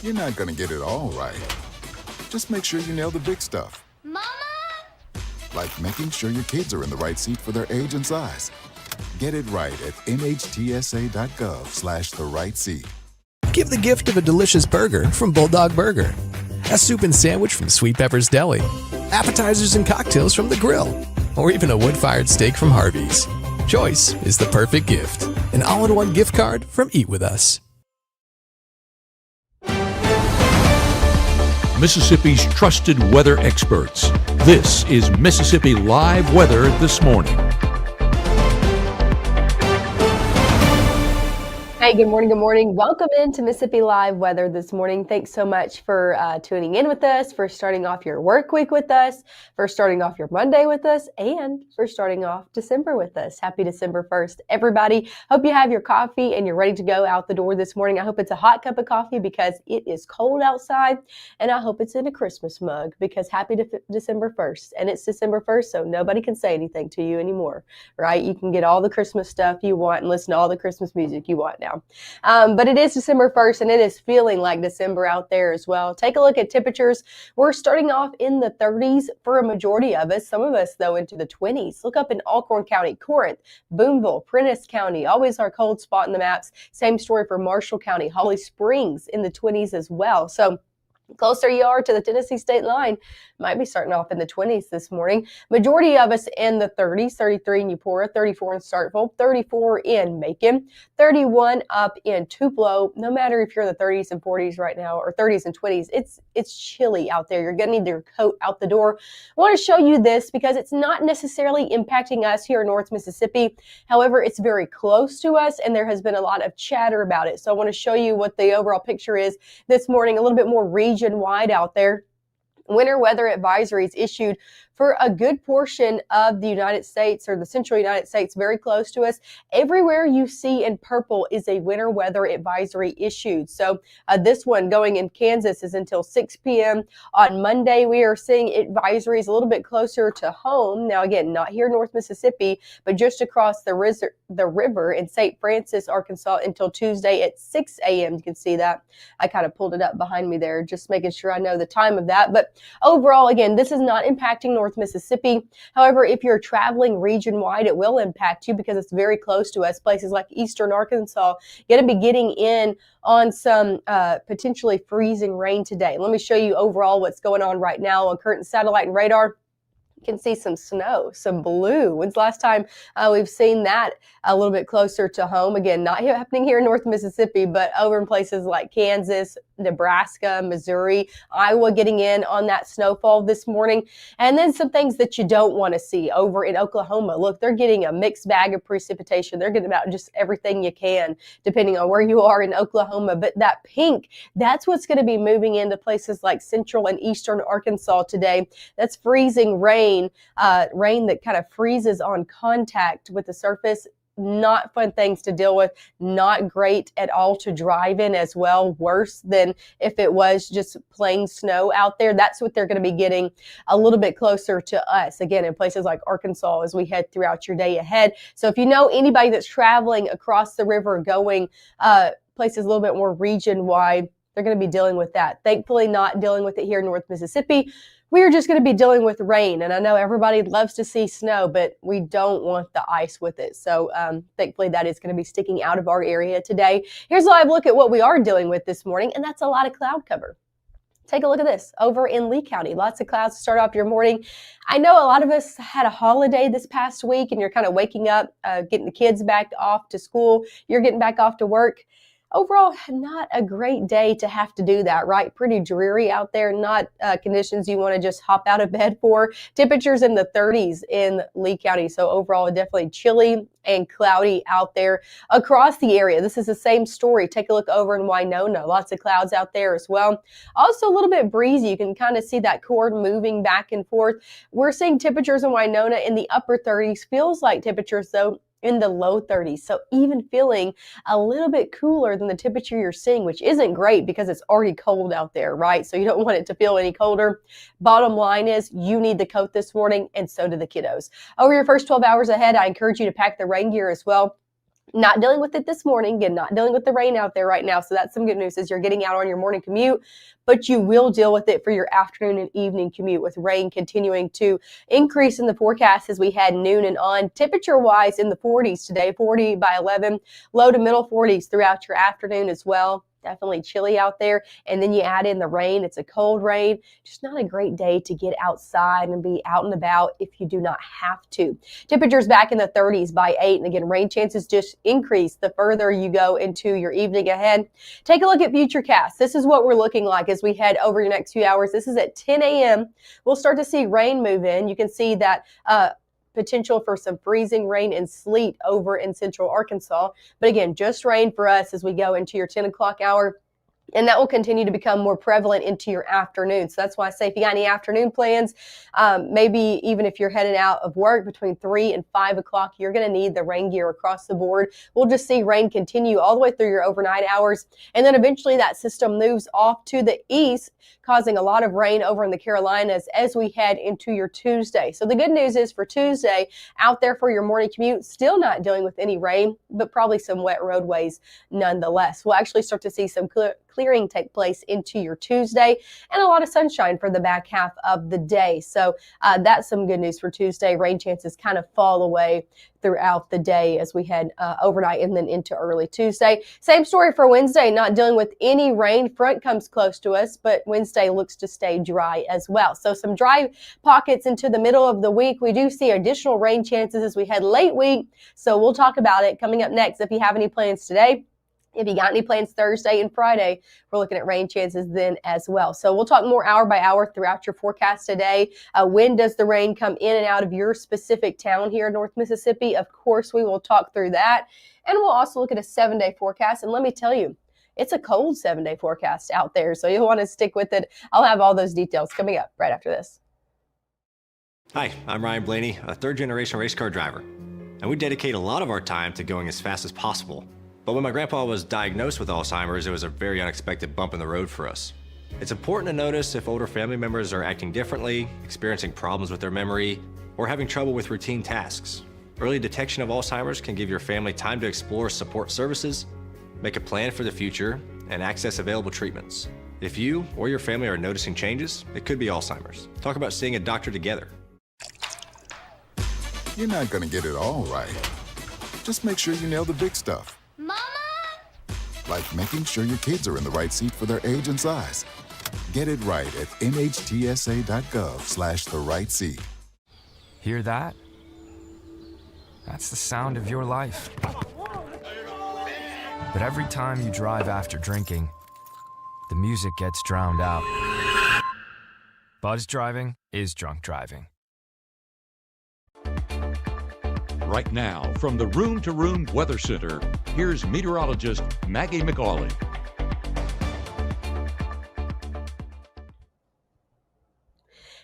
You're not going to get it all right. Just make sure you nail the big stuff, Mama? like making sure your kids are in the right seat for their age and size. Get it right at nhtsa.gov/the right seat. Give the gift of a delicious burger from Bulldog Burger, a soup and sandwich from Sweet Pepper's Deli, appetizers and cocktails from The Grill, or even a wood-fired steak from Harvey's. Choice is the perfect gift. An all-in-one gift card from Eat With Us. Mississippi's trusted weather experts. This is Mississippi Live Weather This Morning. Hey, good morning. Good morning. Welcome into Mississippi Live Weather this morning. Thanks so much for tuning in with us, for starting off your work week with us, for starting off your Monday with us, and for starting off December with us. Happy December 1st, everybody. Hope you have your coffee and you're ready to go out the door this morning. I hope it's a hot cup of coffee because it is cold outside, and I hope it's in a Christmas mug because happy December 1st. And it's December 1st, so nobody can say anything to you anymore, right? You can get all the Christmas stuff you want and listen to all the Christmas music you want now. But it is December 1st, and it is feeling like December out there as well. Take a look at temperatures. We're starting off in the 30s for a majority of us. Some of us, though, into the 20s. Look up in Alcorn County, Corinth, Boonville, Prentiss County, always our cold spot in the maps. Same story for Marshall County, Holly Springs in the 20s as well. So closer you are to the Tennessee state line, might be starting off in the 20s this morning. Majority of us in the 30s, 33 in Eupora, 34 in Starkville, 34 in Macon, 31 up in Tupelo. No matter if you're in the 30s and 40s right now or 30s and 20s, it's chilly out there. You're going to need your coat out the door. I want to show you this because it's not necessarily impacting us here in North Mississippi. However, it's very close to us, and there has been a lot of chatter about it. So I want to show you what the overall picture is this morning, a little bit more region-wide out there. Winter weather advisories issued for a good portion of the United States or the central United States, very close to us. Everywhere you see in purple is a winter weather advisory issued. So this one going in Kansas is until 6 p.m. On Monday, we are seeing advisories a little bit closer to home. Now, again, not here in North Mississippi, but just across the river in St. Francis, Arkansas until Tuesday at 6 a.m. You can see that. I kind of pulled it up behind me there, just making sure I know the time of that. But overall, again, this is not impacting North Mississippi. However, if you're traveling region-wide, it will impact you because it's very close to us. Places like eastern Arkansas going to be getting in on some potentially freezing rain today. Let me show you overall what's going on right now on current satellite and radar. Can see some snow, some blue. When's the last time we've seen that a little bit closer to home? Again, not happening here in North Mississippi, but over in places like Kansas, Nebraska, Missouri, Iowa getting in on that snowfall this morning. And then some things that you don't want to see over in Oklahoma. Look, they're getting a mixed bag of precipitation. They're getting about just everything you can, depending on where you are in Oklahoma. But that pink, that's what's going to be moving into places like central and eastern Arkansas today. That's freezing rain that kind of freezes on contact with the surface. Not fun things to deal with, not great at all to drive in as well, worse than if it was just plain snow out there. That's what they're going to be getting a little bit closer to us, again, in places like Arkansas as we head throughout your day ahead. So if you know anybody that's traveling across the river going places a little bit more region-wide, they're going to be dealing with that. Thankfully, not dealing with it here in North Mississippi. We're just going to be dealing with rain, and I know everybody loves to see snow, but we don't want the ice with it. So thankfully, that is going to be sticking out of our area today. Here's a live look at what we are dealing with this morning, and that's a lot of cloud cover. Take a look at this over in Lee County. Lots of clouds to start off your morning. I know a lot of us had a holiday this past week, and you're kind of waking up, getting the kids back off to school. You're getting back off to work. Overall, not a great day to have to do that, right? Pretty dreary out there, not conditions you want to just hop out of bed for. Temperatures in the 30s in Lee County. So overall, definitely chilly and cloudy out there across the area. This is the same story. Take a look over in Winona. Lots of clouds out there as well. Also a little bit breezy. You can kind of see that cord moving back and forth. We're seeing temperatures in Winona in the upper 30s. Feels like temperatures, though, in the low 30s. So even feeling a little bit cooler than the temperature you're seeing, which isn't great because it's already cold out there, right? So you don't want it to feel any colder. Bottom line is you need the coat this morning, and so do the kiddos. Over your first 12 hours ahead, I encourage you to pack the rain gear as well. Not dealing with it this morning, again, not dealing with the rain out there right now. So that's some good news as you're getting out on your morning commute, but you will deal with it for your afternoon and evening commute with rain continuing to increase in the forecast as we head noon and on. Temperature wise in the 40s today, 40 by 11, low to middle 40s throughout your afternoon as well. Definitely chilly out there. And then you add in the rain. It's a cold rain. Just not a great day to get outside and be out and about if you do not have to. Temperatures back in the 30s by 8. And again, rain chances just increase the further you go into your evening ahead. Take a look at Futurecast. This is what we're looking like as we head over your next few hours. This is at 10 a.m. We'll start to see rain move in. You can see that potential for some freezing rain and sleet over in central Arkansas. But again, just rain for us as we go into your 10 o'clock hour. And that will continue to become more prevalent into your afternoon. So that's why I say if you got any afternoon plans, maybe even if you're headed out of work between 3 and 5 o'clock, you're going to need the rain gear across the board. We'll just see rain continue all the way through your overnight hours. And then eventually that system moves off to the east, causing a lot of rain over in the Carolinas as we head into your Tuesday. So the good news is for Tuesday, out there for your morning commute, still not dealing with any rain, but probably some wet roadways nonetheless. We'll actually start to see some clearing take place into your Tuesday and a lot of sunshine for the back half of the day. So that's some good news for Tuesday. Rain chances kind of fall away throughout the day as we head overnight and then into early Tuesday. Same story for Wednesday, not dealing with any rain. Front comes close to us, but Wednesday looks to stay dry as well. So some dry pockets into the middle of the week. We do see additional rain chances as we head late week. So we'll talk about it coming up next. If you have any plans today, if you got any plans Thursday and Friday, we're looking at rain chances then as well. So we'll talk more hour by hour throughout your forecast today. When does the rain come in and out of your specific town here in North Mississippi? Of course, we will talk through that. And we'll also look at a 7-day forecast. And let me tell you, it's a cold 7-day forecast out there. So you'll want to stick with it. I'll have all those details coming up right after this. Hi, I'm Ryan Blaney, a third-generation race car driver. And we dedicate a lot of our time to going as fast as possible. But when my grandpa was diagnosed with Alzheimer's, it was a very unexpected bump in the road for us. It's important to notice if older family members are acting differently, experiencing problems with their memory, or having trouble with routine tasks. Early detection of Alzheimer's can give your family time to explore support services, make a plan for the future, and access available treatments. If you or your family are noticing changes, it could be Alzheimer's. Talk about seeing a doctor together. You're not going to get it all right. Just make sure you nail the big stuff. Mama! Like making sure your kids are in the right seat for their age and size. Get it right at nhtsa.gov/the right seat. Hear that? That's the sound of your life. But every time you drive after drinking, the music gets drowned out. Buzz driving is drunk driving. Right now, from the Room to Room Weather Center, here's meteorologist Maggye McAuley.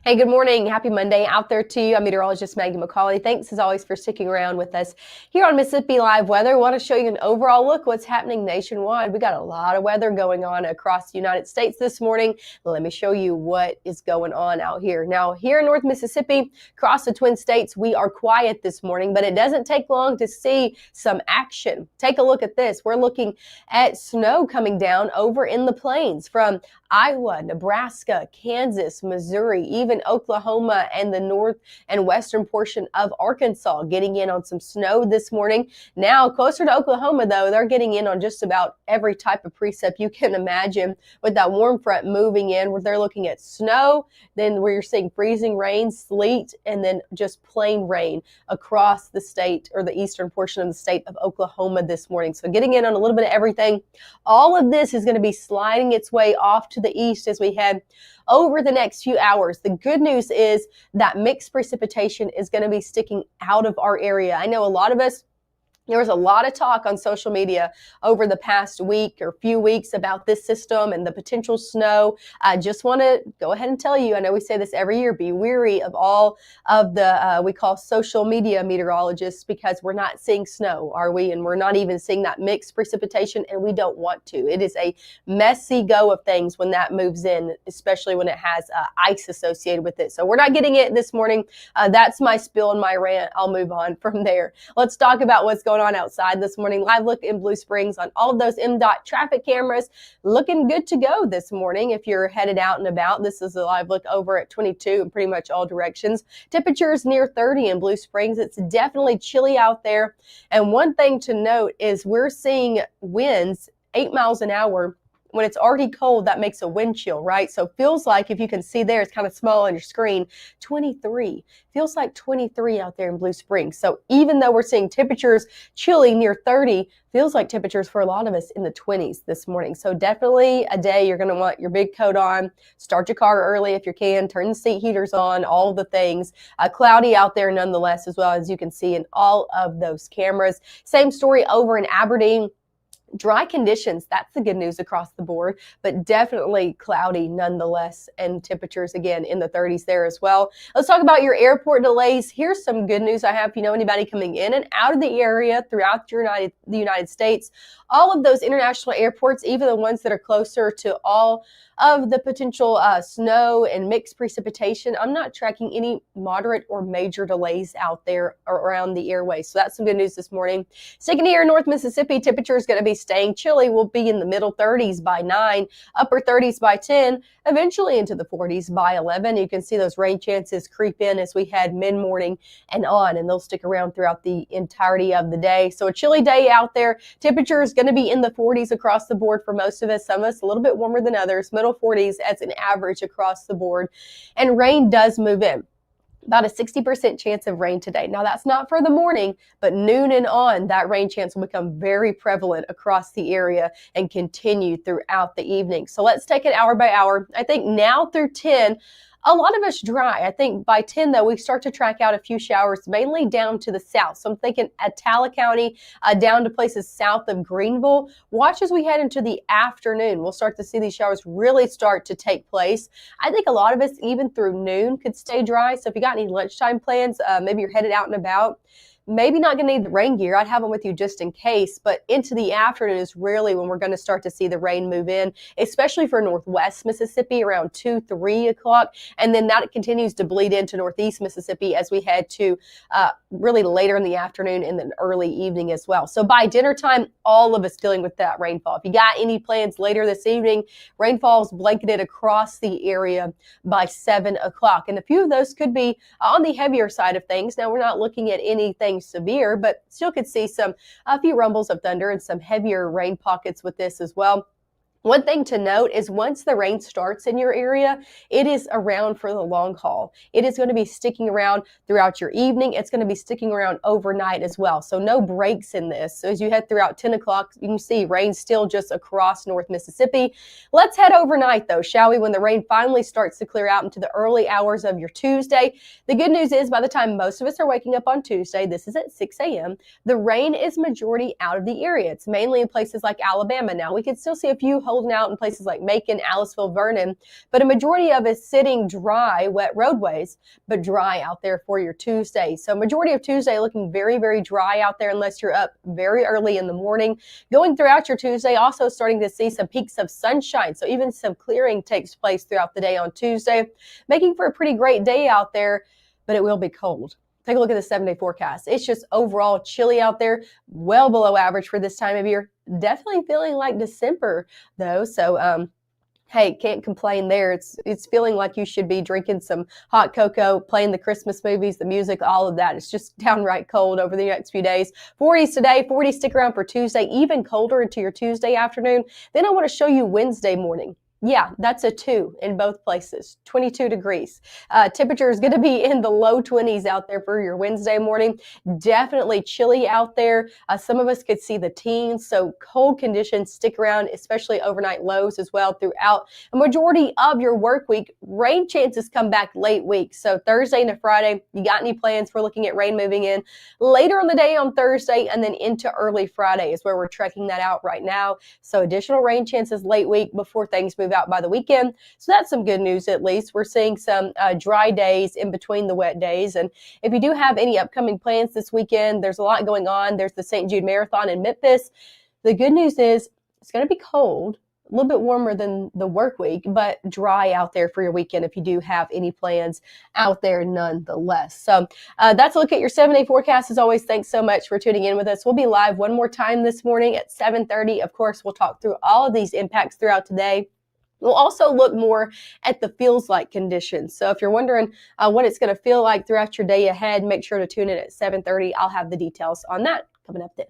Hey, good morning. Happy Monday out there to you. I'm meteorologist Maggye McAuley. Thanks as always for sticking around with us here on Mississippi Live Weather. I want to show you an overall look what's happening nationwide. We got a lot of weather going on across the United States this morning. Let me show you what is going on out here. Now, here in North Mississippi, across the Twin States, we are quiet this morning, but it doesn't take long to see some action. Take a look at this. We're looking at snow coming down over in the plains from Iowa, Nebraska, Kansas, Missouri, even Oklahoma and the north and western portion of Arkansas getting in on some snow this morning. Now, closer to Oklahoma, though, they're getting in on just about every type of precip you can imagine with that warm front moving in where they're looking at snow, then where you're seeing freezing rain, sleet, and then just plain rain across the state or the eastern portion of the state of Oklahoma this morning. So getting in on a little bit of everything. All of this is going to be sliding its way off to the east as we head over the next few hours. The good news is that mixed precipitation is going to be sticking out of our area. I know a lot of us, there was a lot of talk on social media over the past week or few weeks about this system and the potential snow. I just want to go ahead and tell you, I know we say this every year, be wary of all of the, we call social media meteorologists, because we're not seeing snow, are we? And we're not even seeing that mixed precipitation, and we don't want to. It is a messy go of things when that moves in, especially when it has ice associated with it. So we're not getting it this morning. That's my spill and my rant. I'll move on from there. Let's talk about what's going going on outside this morning. Live look in Blue Springs on all of those MDOT traffic cameras. Looking good to go this morning if you're headed out and about. This is a live look over at 22 in pretty much all directions. Temperatures near 30 in Blue Springs. It's definitely chilly out there. And one thing to note is we're seeing winds 8 miles an hour. When it's already cold, that makes a wind chill, right? So it feels like, if you can see there, it's kind of small on your screen, 23. Feels like 23 out there in Blue Springs. So even though we're seeing temperatures chilly near 30, feels like temperatures for a lot of us in the 20s this morning. So definitely a day you're going to want your big coat on. Start your car early if you can. Turn the seat heaters on, all of the things. Cloudy out there nonetheless, as well, as you can see in all of those cameras. Same story over in Aberdeen. Dry conditions, that's the good news across the board, but definitely cloudy nonetheless, and temperatures again in the 30s there as well. Let's talk about your airport delays. Here's some good news I have. If you know anybody coming in and out of the area throughout the United States, all of those international airports, even the ones that are closer to all of the potential snow and mixed precipitation, I'm not tracking any moderate or major delays out there around the airways. So that's some good news this morning. Sticking here in North Mississippi, temperature is going to be staying chilly. We'll be in the middle 30s by 9, upper 30s by 10, eventually into the 40s by 11. You can see those rain chances creep in as we head mid-morning and on, and they'll stick around throughout the entirety of the day. So a chilly day out there. Temperature is going to be in the 40s across the board for most of us. Some of us a little bit warmer than others. Middle 40s as an average across the board. And rain does move in. About a 60% chance of rain today. Now that's not for the morning, but noon and on, that rain chance will become very prevalent across the area and continue throughout the evening. So let's take it hour by hour. I think now through 10, a lot of us dry. I think by 10, though, we start to track out a few showers, mainly down to the south. So I'm thinking Attala County, down to places south of Greenville. Watch as we head into the afternoon. We'll start to see these showers really start to take place. I think a lot of us, even through noon, could stay dry. So if you got any lunchtime plans, maybe you're headed out and about, maybe not going to need the rain gear. I'd have them with you just in case, but into the afternoon is really when we're going to start to see the rain move in, especially for northwest Mississippi around 2, 3 o'clock. And then that continues to bleed into northeast Mississippi as we head to really later in the afternoon and then early evening as well. So by dinner time, all of us dealing with that rainfall. If you got any plans later this evening, rainfall is blanketed across the area by 7 o'clock. And a few of those could be on the heavier side of things. Now, we're not looking at anything severe, but still could see a few rumbles of thunder and some heavier rain pockets with this as well. One thing to note is once the rain starts in your area, it is around for the long haul. It is going to be sticking around throughout your evening. It's going to be sticking around overnight as well. So no breaks in this. So as you head throughout 10 o'clock, you can see rain still just across North Mississippi. Let's head overnight though, shall we? When the rain finally starts to clear out into the early hours of your Tuesday. The good news is by the time most of us are waking up on Tuesday, this is at 6 a.m., the rain is majority out of the area. It's mainly in places like Alabama. Now we can still see a few holding out in places like Macon, Aliceville, Vernon, but a majority of it sitting dry, wet roadways, but dry out there for your Tuesday. So majority of Tuesday looking very, very dry out there unless you're up very early in the morning. Going throughout your Tuesday, also starting to see some peaks of sunshine. So even some clearing takes place throughout the day on Tuesday, making for a pretty great day out there, but it will be cold. Take a look at the 7-day forecast. It's just overall chilly out there, well below average for this time of year. Definitely feeling like December though. So, hey, can't complain there. It's feeling like you should be drinking some hot cocoa, playing the Christmas movies, the music, all of that. It's just downright cold over the next few days. 40s today, 40s stick around for Tuesday, even colder into your Tuesday afternoon. Then I want to show you Wednesday morning. Yeah, that's a 2 in both places, 22 degrees. Temperature is going to be in the low 20s out there for your Wednesday morning. Definitely chilly out there. Some of us could see the teens, so cold conditions stick around, especially overnight lows as well throughout a majority of your work week. Rain chances come back late week, so Thursday into Friday, you got any plans for looking at rain moving in later on the day on Thursday and then into early Friday is where we're checking that out right now. So additional rain chances late week before things move out by the weekend. So that's some good news at least. We're seeing some dry days in between the wet days. And if you do have any upcoming plans this weekend, there's a lot going on. There's the St. Jude Marathon in Memphis. The good news is it's going to be cold, a little bit warmer than the work week, but dry out there for your weekend if you do have any plans out there nonetheless. So that's a look at your 7-day forecast. As always, thanks so much for tuning in with us. We'll be live one more time this morning at 7:30. Of course, we'll talk through all of these impacts throughout today. We'll also look more at the feels like conditions. So if you're wondering what it's going to feel like throughout your day ahead, make sure to tune in at 7:30. I'll have the details on that coming up then.